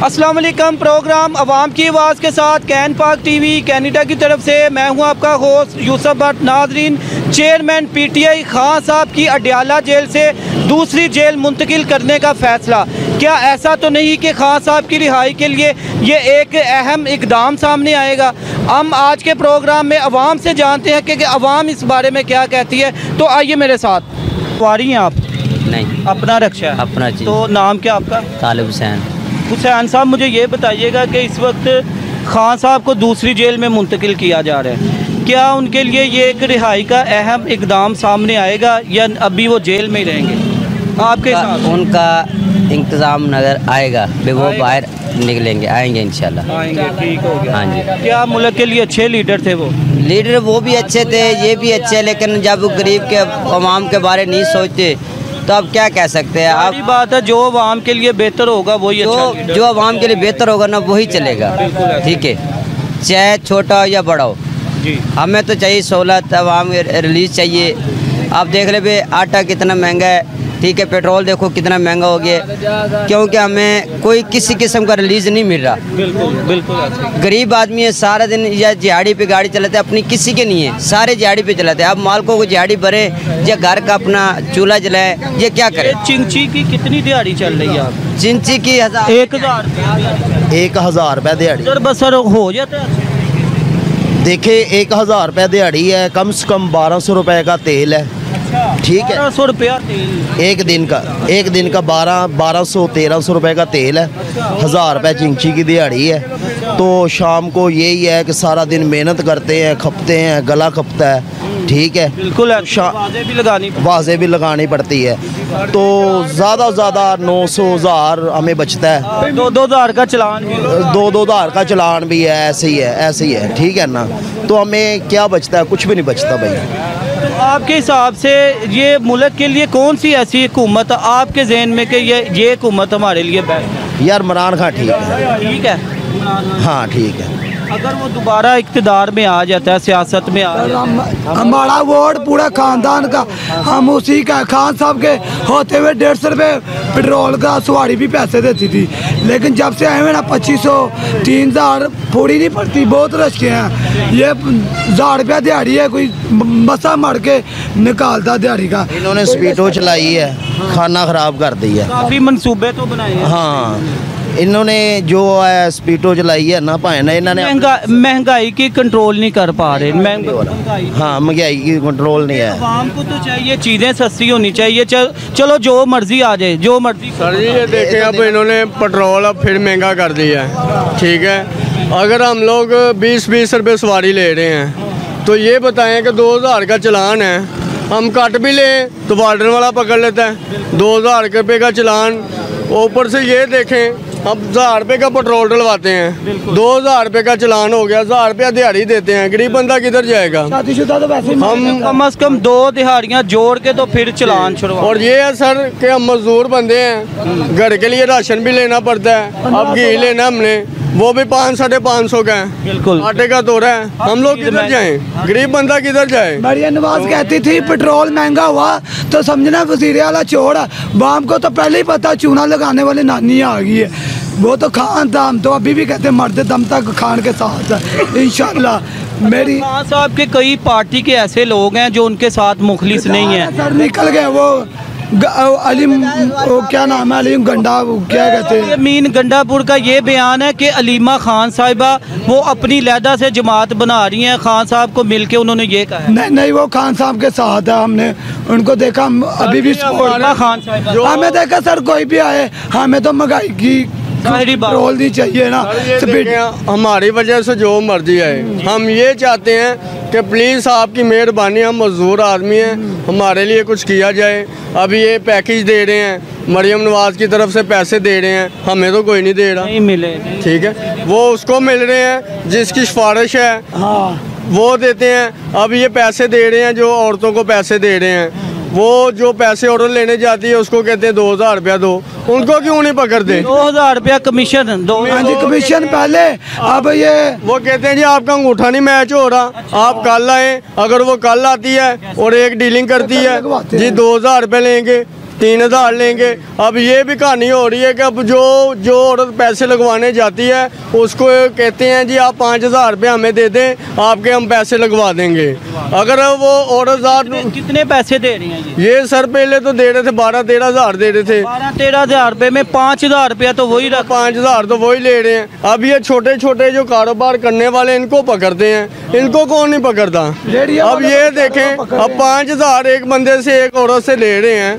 अस्सलाम वालेकुम। प्रोग्राम अवाम की आवाज़ के साथ कैन पाक टीवी कैनेडा की तरफ से मैं हूं आपका होस्ट यूसुफ भट्ट। नाजरीन, चेयरमैन पीटीआई खान साहब की अडयाला जेल से दूसरी जेल मुंतकिल करने का फ़ैसला, क्या ऐसा तो नहीं कि खान साहब की रिहाई के लिए ये एक अहम इकदाम सामने आएगा? हम आज के प्रोग्राम में अवाम से जानते हैं कि अवाम इस बारे में क्या कहती है। तो आइए मेरे साथ। सवारी हैं आप? नहीं, अपना रक्षा है? अपना जी। तो नाम क्या आपका? तालिब हुसैन। हुसैन साहब, मुझे ये बताइएगा कि इस वक्त खान साहब को दूसरी जेल में मुंतकिल किया जा रहा है, क्या उनके लिए ये एक रिहाई का अहम इकदाम सामने आएगा या अभी वो जेल में ही रहेंगे आपके साथ? उनका इंतज़ाम नज़र आएगा, वो बाहर निकलेंगे, आएंगे इंशाल्लाह। आएंगे, ठीक हो गया। हाँ जी। क्या मुल्क के लिए अच्छे लीडर थे वो? लीडर वो भी अच्छे थे, ये भी अच्छे, लेकिन जब गरीब के अवाम के बारे नहीं सोचते तो अब क्या कह सकते हैं आप? बात है, जो अवाम के लिए बेहतर होगा वही अच्छा लीडर। जो अवाम के लिए बेहतर होगा ना वही चलेगा, ठीक है, चाहे छोटा हो या बड़ा हो जी। हमें तो चाहिए सहूलत, अवाम रिलीज चाहिए। आप देख ले भाई, आटा कितना महंगा है, ठीक है, पेट्रोल देखो कितना महंगा हो गया, क्योंकि हमें कोई किसी किस्म का रिलीज नहीं मिल रहा। बिल्कुल बिल्कुल। गरीब आदमी है, सारा दिन या दिहाड़ी पे गाड़ी चलाते, अपनी किसी के नहीं है, सारे दिहाड़ी पे चलाते। अब मालकों को दिहाड़ी भरे या घर का अपना चूल्हा जलाए, ये क्या करे? चिंची की कितनी दिहाड़ी चल रही है आप? चिंची की 1000 1000 रुपये दिहाड़ी सर बसर हो जाता है। देखिए 1000 रुपये दिहाड़ी है, कम से कम 1200 रुपये का तेल है, ठीक है, 1200 रुपया तेल एक दिन का 1200 1300 रुपये का तेल है, 1000 रुपये चिंची की दिहाड़ी है। तो शाम को यही है कि सारा दिन मेहनत करते हैं, खपते हैं, गला खपता है, ठीक है, बिल्कुल है, वाज़े भी लगानी पड़ती है। तो ज़्यादा से ज़्यादा 900-1000 हमें बचता है। 2-2000 का चलान भी 2-2000 का चलान भी है, ऐसे ही है, ठीक है ना। तो हमें क्या बचता है? कुछ भी नहीं बचता भाई। तो आपके हिसाब से ये मुल्क के लिए कौन सी ऐसी हुकूमत आपके जहन में कि ये हुकूमत हमारे लिए बेस्ट है? यार इमरान खान ठीक है। ठीक है, हाँ ठीक है। अगर वो दोबारा इक़्तिदार में आ जाता है, सियासत में आ जाता है, हमारा वोट पूरा खानदान का, हम उसी का, खान साहब के होते हुए 150 रुपये पेट्रोल का सवारी भी पैसे देती थी, लेकिन जब से आए हुए ना 2500 3000 पूरी नहीं पड़ती, बहुत रश के हैं। ये 1000 रुपया दिहाड़ी है, कोई मसा मर के निकालता दिहाड़ी का। इन्होंने स्पीडो चलाई है, खाना ख़राब कर दी है। काफ़ी मंसूबे तो बनाए हैं। हाँ, इन्होंने जो है स्पीडो चलाई है ना भाई ना, इन्होंने महंगाई की कंट्रोल नहीं कर पा रहे। हाँ, महंगाई की कंट्रोल नहीं है। आवाम को तो चाहिए चीज़ें सस्ती होनी चाहिए। चलो जो मर्जी आ जाए, जो मर्जी। सर जी ये देखें, अब इन्होंने पेट्रोल अब फिर महंगा कर दिया है, ठीक है। अगर हम लोग 20-20 रुपये सवारी ले रहे हैं तो ये बताएं कि 2000 का चलान है, हम कट भी लें तो बॉर्डर वाला पकड़ लेता है। 2000 रुपये का चलान, ऊपर से ये देखें हम 1000 रुपये का पेट्रोल डलवाते हैं, 2000 रुपये का चलान हो गया, 1000 रुपया दिहाड़ी देते हैं, गरीब बंदा किधर जाएगा? शादीशुदा तो वैसे हम कम से कम 2 दिहाड़ियाँ जोड़ के तो फिर चलान छुड़वाओ। और ये है सर कि हम मजदूर बंदे हैं, घर के लिए राशन भी लेना पड़ता है, अब घी लेना हमने, वो भी 500-550 का है, बिल्कुल आटे का तोड़ा है, हम लोग किधर जाएं? गरीब बंदा किधर जाए? मरियम नवाज कहती थी पेट्रोल महंगा हुआ तो समझना वज़ीर आला चोर है। वाम को तो पहले ही पता चूना लगाने वाली नानी आ गई है, वो तो खान था, हम तो अभी भी कहते मरते दम तक खान के साथ है इंशाल्लाह। मेरी खान साहब के कई पार्टी के ऐसे लोग हैं जो उनके साथ मुखलिस नहीं है। सर निकल गए वो अलीम, वो क्या नाम है, अलीम गंडा, क्या कहते हैं, मीन गंडापुर का ये बयान है कि अलीमा खान साहिबा वो अपनी लहदा से जमात बना रही हैं, खान साहब को मिलके उन्होंने ये कहा। नहीं वो खान साहब के साथ है, हमने उनको देखा, हम अभी भी खान साहिबा हमें देखा सर, कोई भी आए हमें तो महंगाई की पेट्रोल नहीं चाहिए ना। हमारी वजह से जो मर्जी आए, हम ये चाहते हैं कि प्लीज़ आपकी मेहरबानी, हम मजदूर आदमी हैं, हमारे लिए कुछ किया जाए। अभी ये पैकेज दे रहे हैं, मरियम नवाज की तरफ से पैसे दे रहे हैं, हमें तो कोई नहीं दे रहा, नहीं मिले, ठीक है, वो उसको मिल रहे हैं जिसकी सिफारिश है, हाँ वो देते हैं। अब ये पैसे दे रहे हैं, जो औरतों को पैसे दे रहे हैं, वो जो पैसे ऑर्डर लेने जाती है उसको कहते हैं 2000 रुपया दो, उनको क्यों नहीं पकड़ते? 2000 रुपया कमीशन, कमीशन पहले, अब ये वो कहते हैं जी आपका अंगूठा नहीं मैच हो रहा, आप कल आए, अगर वो कल आती है और एक डीलिंग करती है जी 2000 रुपये लेंगे, 3000 लेंगे। अब ये भी कहानी हो रही है कि अब जो औरत पैसे लगवाने जाती है उसको कहते हैं जी आप 5000 रुपये हमें दे दें, आपके हम पैसे लगवा देंगे। अगर वो औरत कितने पैसे दे रही हैं ये सर पहले तो दे रहे थे 12-13 हज़ार दे रहे थे। 12-13 हज़ार रुपये में 5000 रुपया तो वही 5000 तो वही ले रहे हैं। अब ये छोटे छोटे जो कारोबार करने वाले इनको पकड़ते हैं, इनको कौन नहीं पकड़ता। अब ये देखें, अब 5000 एक बंदे से एक औरत से ले रहे हैं,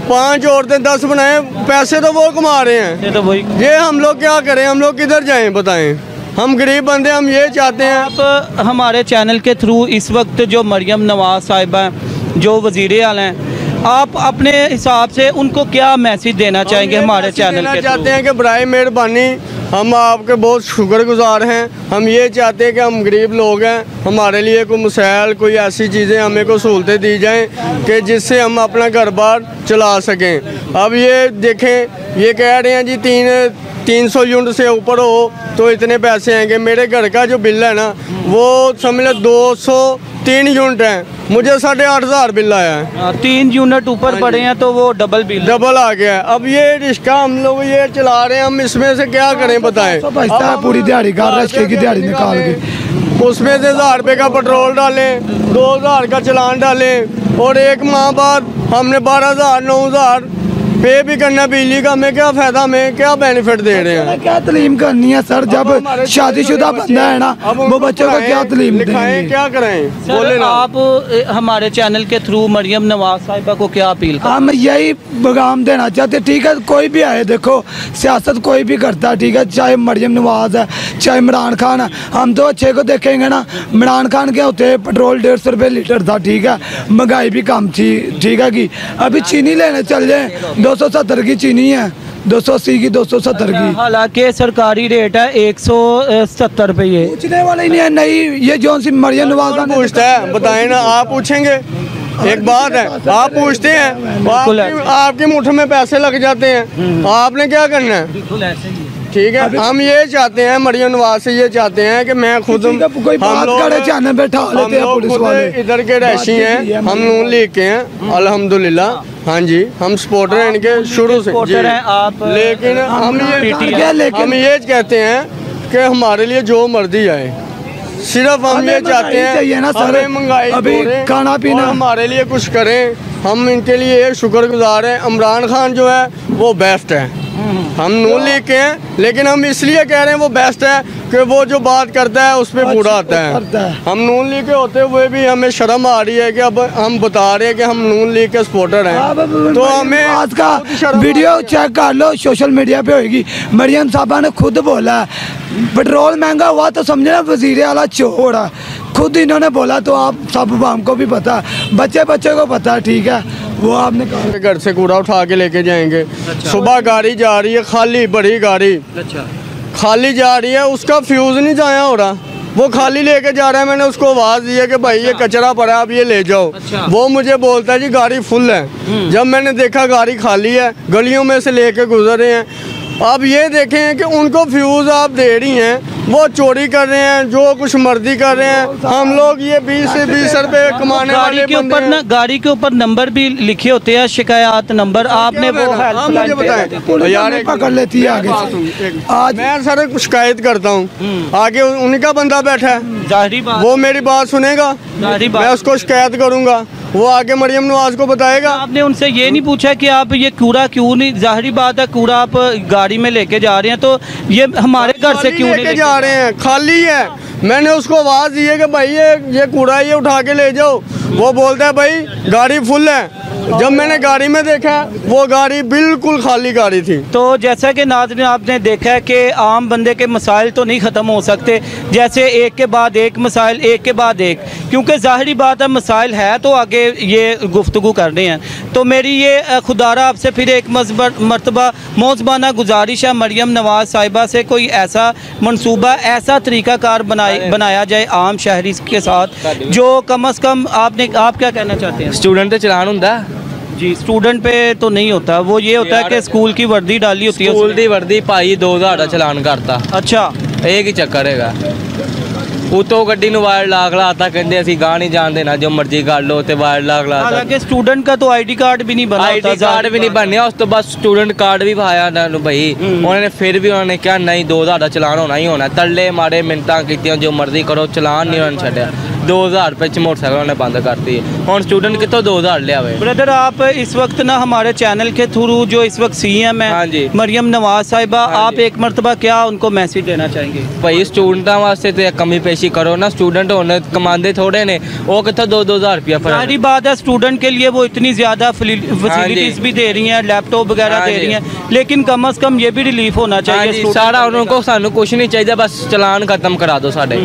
5 औरतें 10 बनाए, पैसे तो वो कमा रहे हैं। तो वही ये हम लोग क्या करें, हम लोग किधर जाएं बताएं। हम गरीब बंदे, हम ये चाहते हैं। आप हमारे चैनल के थ्रू इस वक्त जो मरियम नवाज साहिबा हैं, जो वज़ीर आला हैं, आप अपने हिसाब से उनको क्या मैसेज देना चाहेंगे हमारे चैनल के? चाहते हैं कि बराए मेहरबानी हम आपके बहुत शुक्रगुजार हैं। हम ये चाहते हैं कि हम गरीब लोग हैं, हमारे लिए कोई मसाइल, कोई ऐसी चीज़ें हमें को सहूलतें दी जाएं कि जिससे हम अपना घर बार चला सकें। अब ये देखें, ये कह रहे हैं जी 300 यूनिट से ऊपर हो तो इतने पैसे आएंगे। मेरे घर का जो बिल है ना वो समझ लो 203 यूनिट है, मुझे 8500 बिल आया है। 3 यूनिट ऊपर पड़े हैं तो वो डबल आ गया है। अब ये रिक्शा हम लोग ये चला रहे हैं, हम इसमें से क्या करें बताएं। पूरी दिहाड़ी का रिक्शे की दिहाड़ी निकाल के उसमें से 1000 रुपये का पेट्रोल डालें, 2000 का चलान डालें, और एक माह बाद हमने 12000 9000 पे भी करना बिजली का। हमें क्या फ़ायदा, हमें क्या बेनिफिट दे रहे हैं। क्या तलीम करनी है सर, जब शादीशुदा बंदा है ना वो बच्चों को क्या तलीम दिखाएं, क्या करें बोले ना। आप हमारे चैनल के थ्रू मरियम नवाज साहिबा को क्या अपील करें? हम यही पैगाम देना चाहते, ठीक है कोई भी आए, देखो सियासत कोई भी करता है, ठीक है, चाहे मरियम नवाज है चाहे इमरान खान है, हम तो अच्छे को देखेंगे ना। इमरान खान के होते पेट्रोल 150 रुपये लीटर था, ठीक है, महंगाई भी कम थी, ठीक है कि अभी चीनी लेने चल जाए 270 की चीनी है, 280 की 270 की, हालांकि सरकारी रेट है 170 रुपये। पूछने वाले ही नहीं है। नहीं ये जो सी मरियम नवाज पूछता है, बताएं ना, आप पूछेंगे एक बात है, आप पूछते हैं, आपकी मुट्ठी में पैसे लग जाते हैं, आपने क्या करना है। ठीक है, हम ये चाहते हैं मरियम नवाज से ये चाहते हैं कि मैं खुद कोई बात करे चैनल बैठा लेते हैं पुलिस वाले, इधर के रहशी हैं, हम नून लीग के हैं अल्हम्दुलिल्लाह। हाँ जी, हम सपोर्टर हैं इनके शुरू से जी। आप लेकिन हम ये कहते हैं कि हमारे लिए जो मर्जी आए, सिर्फ हम ये चाहते हैं ना सर, महंगाई अभी खाना पीना हमारे लिए कुछ करें। हम इनके लिए शुक्रगुजार हैं। इमरान खान जो है वो बेस्ट है, हम नून लीग के हैं, लेकिन हम इसलिए कह रहे हैं वो बेस्ट है कि वो जो बात करता है उस पर पूरा आता है। हम नून लीग के होते हुए भी हमें शर्म आ रही है कि अब हम बता रहे हैं कि हम नून लीग के सपोर्टर हैं, तो हमें आज का वीडियो चेक कर लो, सोशल मीडिया पे होगी। मरियम साहबा ने खुद बोला पेट्रोल महंगा हुआ तो समझना वजीर आला चोर है, खुद इन्होंने बोला, तो आप सब हमको भी पता है, बच्चे को पता है, ठीक है। वो आपने कहा घर से कूड़ा उठा के लेके जाएंगे। सुबह गाड़ी जा रही है खाली, बड़ी गाड़ी खाली जा रही है, उसका फ्यूज़ नहीं जाया हो रहा, वो खाली लेके जा रहा है। मैंने उसको आवाज़ दी है कि भाई ये कचरा पड़ा है, आप ये ले जाओ। वो मुझे बोलता है जी गाड़ी फुल है। जब मैंने देखा गाड़ी खाली है, गलियों में से लेके गुजर रहे हैं। अब ये देखें कि उनको फ्यूज़ आप दे रही हैं, वो चोरी कर रहे हैं, जो कुछ मर्जी कर रहे हैं। हम लोग ये 20 से 20 रुपये कमाने वाले के ऊपर ना, गाड़ी के ऊपर नंबर भी लिखे होते हैं, शिकायत नंबर, आपने वो मुझे बताएं यार, पकड़ लेती है आगे। आज मैं सर शिकायत करता हूँ, आगे उनका बंदा बैठा है, जाहिर बात वो मेरी बात सुनेगा, मैं उसको शिकायत करूँगा, वो आगे मरियम नवाज को बताएगा। आपने उनसे ये नहीं पूछा कि आप ये कूड़ा क्यों नहीं, जाहिर बात है कूड़ा आप गाड़ी में लेके जा रहे हैं, तो ये हमारे घर से क्यों लेके जा रहे हैं, खाली है। मैंने उसको आवाज़ दी है कि भाई ये कूड़ा ये उठा के ले जाओ, वो बोलता है भाई गाड़ी फुल है। जब मैंने गाड़ी में देखा वो गाड़ी बिल्कुल खाली गाड़ी थी। तो जैसा कि नाज़रीन आपने देखा है कि आम बंदे के मसाइल तो नहीं ख़त्म हो सकते, जैसे एक के बाद एक मसाइल, एक के बाद एक, क्योंकि ज़ाहिरी बात है मसाइल है तो आगे ये गुफ्तगू कर रहे हैं। तो मेरी ये खुदारा आपसे फिर एक मरतबा मौज़बाना गुजारिश है, मरियम नवाज साहिबा से कोई ऐसा मनसूबा, ऐसा तरीक़ाकार बनाया जाए आम शहरी के साथ, जो कम अज़ कम आप क्या कहना चाहते हैं? स्टूडेंट तो चलान होंदा जी, स्टूडेंट पे तो नहीं होता, वो ये होता है कि स्कूल की वर्दी डाली होती है, स्कूल की वर्दी पाई 2000 का चलान करता। अच्छा, एक ही चक्कर है, ਉਤੋਂ ਗੱਡੀ ਨੂੰ ਵਾਇਰ ਲਾਤਾ ਕਹਿੰਦੇ ਅਸੀਂ ਗਾਹ नहीं जान देना जो मर्जी कर लो ते वायर लाता। हालांकि स्टूडेंट का तो आईडी कार्ड भी नहीं बना, आईडी कार्ड भी नहीं बनया, उस तो बाद स्टूडेंट कार्ड भी पाया भाई उन्होंने, फिर भी उन्होंने क्या नहीं 2000 का चलान होना ही होना। तले मारे मिन्नतां कीतियां जो मर्जी करो, चलान नहीं उन्होंने छड्या। 2000 रुपये च मोटरसाइकिल उन्होंने बंद करती है। और स्टूडेंट कितों 2000 लिया हुए। ब्रदर आप इस वक्त ना हमारे चैनल के थ्रू जो इस वक्त CM है, हाँ जी, मरियम नवाज साहिबा, आप एक मरतबा क्या उनको मैसेज देना चाहेंगे? भाई स्टूडेंटों वास्ते तो कमी पेशी करो ना, स्टूडेंट होने कमाते थोड़े ने, वो कितों 2-2000 रुपया। सारी बात है स्टूडेंट के लिए वो इतनी ज़्यादा फैसिलिटीज भी दे रही हैं, लैपटॉप वगैरह दे रही हैं, लेकिन कम अज़ कम ये भी रिलीफ होना चाहिए। सारा उनको सानू कुछ नहीं चाहिए, बस चलान खत्म करा दो साढ़े।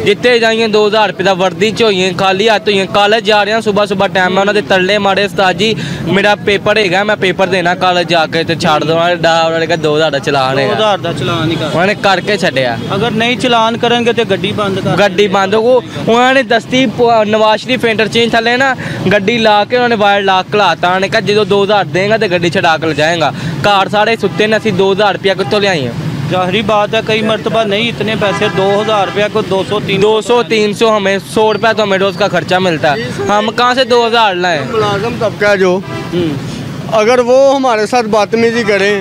जितने जाइए 2000 रुपये का वर्दी च होइए, खाली हाथ होइए, कॉलेज जा रहे हैं, सुबह सुबह टाइम है, उन्होंने तले मारे उस्ताद जी मेरा पेपर है, मैं पेपर देना कॉलेज जाके तो छाड़ दो। 2000 का चलान है, 2000 का चलान उन्होंने करके छड्या। अगर नहीं चलान करेंगे तो गड्डी बंद कर, गड्डी बंद हो। उन्होंने दस्ती नवाज शरीफ इंटरचेंज थले ना गड्डी ला के उन्होंने वायर लाक लाता। उन्होंने कहा जो 2000 देगा तो गड्डी छड़ा कर जाएगा। घर सारे सुते ने, असी 2000 रुपया कितों लियाई। जाहिर बात है कई मरतबा नहीं इतने पैसे, 2000 रुपया को 200-300 हमें 100 रुपया तो हमें रोज़ का खर्चा मिलता है, हम कहाँ से 2000 लाएं। मुलाजम तबका जो अगर वो हमारे साथ बदतमीजी करें,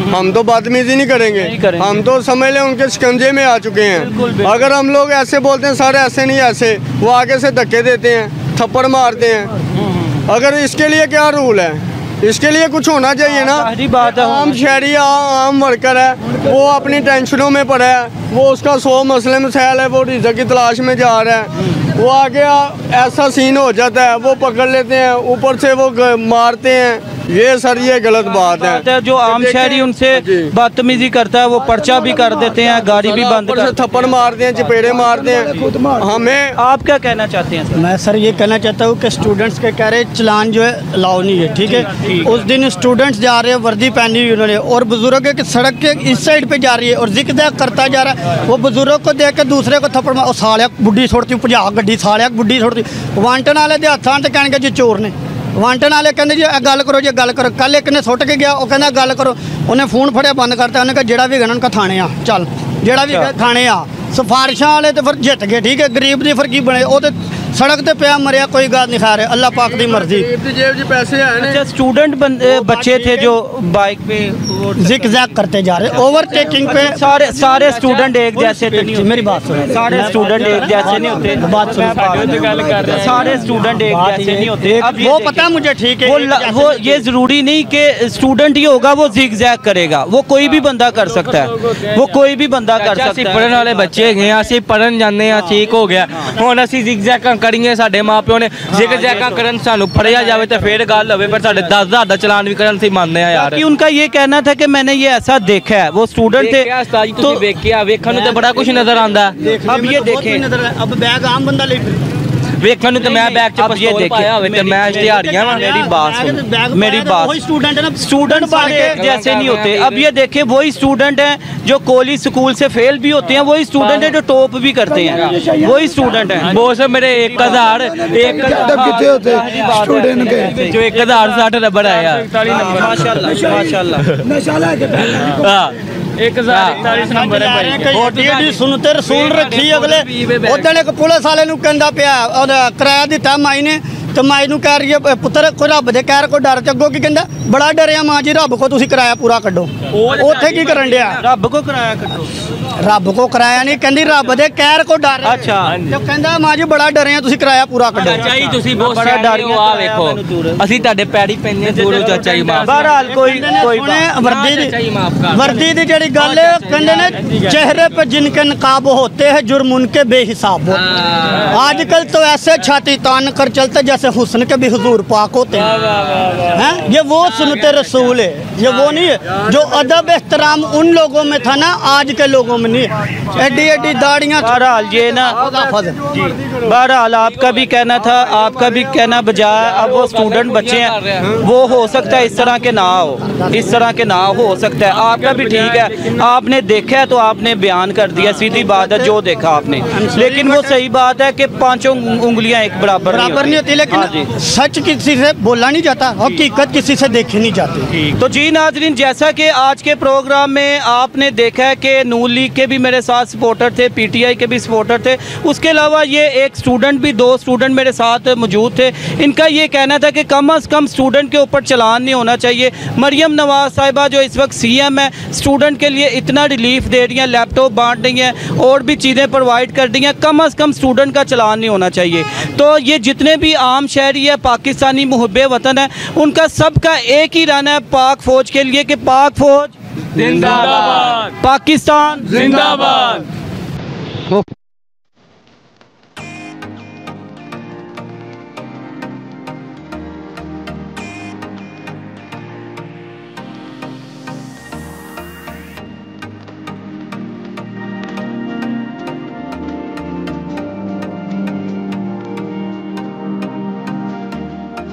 हम तो बदतमीजी नहीं करेंगे, हम तो समझ लें उनके शिकंजे में आ चुके हैं। अगर हम लोग ऐसे बोलते हैं सर ऐसे नहीं ऐसे, वो आगे से धक्के देते हैं, थप्पड़ मारते हैं। अगर इसके लिए क्या रूल है, इसके लिए कुछ होना चाहिए ना। बात है आम शहरी आम वर्कर है, वो अपनी टेंशनों में पड़ा है, वो उसका 100 मसले मसाइल है, वो रिज़्क़ की तलाश में जा रहा है, वो आगे ऐसा सीन हो जाता है, वो पकड़ लेते हैं, ऊपर से वो मारते हैं। ये सर ये गलत बात है। जो आम शहरी उनसे बदतमीजी करता है वो पर्चा भी कर देते हैं, गाड़ी भी बंद कर, थप्पड़ मारते हैं, चपेड़े मारते हैं। हमें आप क्या कहना चाहते हैं? मैं सर ये कहना चाहता हूँ कि स्टूडेंट्स के कह रहे चलान जो है अलाउ नहीं है, ठीक है। उस दिन स्टूडेंट्स जा रहे हैं, वर्दी पहनी हुई उन्होंने, और बुजुर्ग के सड़क के इस साइड पे जा रही है और जिक्र करता जा रहा है, वो बुजुर्ग को देख के दूसरे को थप्पड़ मार, सालिया बुढ़ी छोड़ती भजा गड्डी, सालिया बुढ़ी छोड़ती। वांटन वाले के हथ आन तो कहने जी चोर ने, वांटन वाले कहते जी गल करो जी गल करो। कल एक ने सुट के गया, वो कहना गल करो, उन्हें फोन फड़िया बंद करता, उन्हें कहा जेड़ा भी गना उनका थाने आ, चल जेड़ा भी थाने आ। सिफारिशा वाले तो फिर जित गए, ठीक है, गरीब की फिर की बने, वो तो सड़क ते पे मरिया, कोई गल नहीं खा रहे, अल्लाह पाक की मर्जी। जेब जी पैसे हैं। स्टूडेंट बच्चे थे जो बाइक पे जिक जैक करते जा रहे, ओवरटेकिंग पे। सारे स्टूडेंट एक जैसे तो नहीं, मेरी बात सुनो, सारे स्टूडेंट एक जैसे नहीं होते। बात सुनो, सारे स्टूडेंट एक जैसे नहीं होते। अब वो पता है मुझे, ठीक है, वो ये जरूरी नहीं कि स्टूडेंट ही होगा वो जिग जैग करेगा, वो कोई भी बंदा कर सकता है, वो कोई भी बंदा कर सकता है। पढ़ने वाले बच्चे गए, असं पढ़न जाते हैं, ठीक हो गया, हुण असीं जिग जैग करिए, साडे माँ प्यो ने जिग जैग करन सानू फड़िया जाए तो फिर गल होवे, पर साडे 10,000 का चलान भी करन सी मानते हैं यार। कि उनका ये कहना था कि मैंने ये ऐसा देखा है, वो स्टूडेंट थे तो वेखिया, वेखन तो बड़ा कुछ नजर आता। अब ये देखें, अब बैग आम बंदा ले वेखन तो मैं बैग च पिस्तौल पाया होवे ते मैं इश्तिहारियां वां। मेरी बात सुन, मेरी बात, वही स्टूडेंट है ना, स्टूडेंट सारे एक जैसे नहीं होते। अब ये देखें वही स्टूडेंट हैं जो कॉलेज स्कूल से फेल भी होते हैं, वही स्टूडेंट है जो टॉप भी करते हैं, वही स्टूडेंट हैं। वो सब मेरे 1000 कितने होते स्टूडेंट के जो 1060 नंबर आया, माशाल्लाह माशाल्लाह। हां 1041 नंबर है भाई। सुनते रसूल रखी अगले उधर एक पुलिस वाले नूं कहंदा पिया किराया दिता माई ने, तो माई नूं कह रही है पुत्र कोई रब दे कहर को डर, ते अगों की कहंदा बड़ा डरिया मां जी, रब को तुसीं किराया पूरा कड्डो। उत्थे की करन दिया, रब को किराया कट्टो, रब को किराया नहीं, कहंदी रब दे कहर को डर। अच्छा, तो कहंदा मां जी बड़ा डरे तुसीं किराया पूरा कड्डो। चाचा जी तुसीं बहुत बड़ा डर गए, आ वेखो ਅਸੀਂ ਤੁਹਾਡੇ ਪੈੜੀ ਪੈਨੇ ਦੂਰੋਂ ਚਾਚਾ ਜੀ ਮਾਫ। बहरहाल कोई वर्दी दी जड़ी गल है, कहंदे ने चेहरे पे जिनके नकाब होते हैं जुर्म उनके बेहिसाब होते हैं। आजकल तो ऐसे छाती तान कर चलते जैसे हुस्न के भी हुजूर पाक होते हैं। ये वो सुन्नते रसूल है, ये वो नहीं है जो अदब एहतराम उन लोगों में था ना, आज के लोगों में नहीं है। एडी एडी दाढ़ियाँ। बहरहाल ये ना, बहरहाल आपका भी कहना था, आपका भी कहना बजाय, अब वो स्टूडेंट बच्चे हैं, वो हो सकता है इस तरह के ना हो, इस तरह के ना हो सकता है। आपका भी ठीक है, आपने देखा है तो आपने बयान कर दिया, सीधी बात है, जो देखा आपने। लेकिन वो सही बात है कि पांचों उंगलियां एक बराबर नहीं होती, लेकिन लेकिन सच किसी से बोला नहीं जाता, हकीकत किसी से देखी नहीं जाती। तो जी नाजरीन, जैसा कि आज के प्रोग्राम में आपने देखा है कि नून लीग के भी मेरे साथ सपोर्टर थे, पीटीआई के भी सपोर्टर थे, उसके अलावा ये एक स्टूडेंट भी, 2 स्टूडेंट मेरे साथ मौजूद थे। इनका ये कहना था कि कम अज़ कम स्टूडेंट के ऊपर चलान नहीं होना चाहिए। मरियम नवाज साहिबा जो इस वक्त सीएम है, स्टूडेंट के लिए इतना रिलीफ दे रही हैं, लैपटॉप बांट रही हैं और भी चीज़ें प्रोवाइड कर दी हैं, कम अज़ कम स्टूडेंट का चलान नहीं होना चाहिए। तो ये जितने भी आम शहरी है, पाकिस्तानी मुहब्बे वतन है, उनका सबका एक ही रहना है पाक फ़ौज के लिए कि पाक फ़ौज जिंदाबाद, पाकिस्तान जिंदाबाद।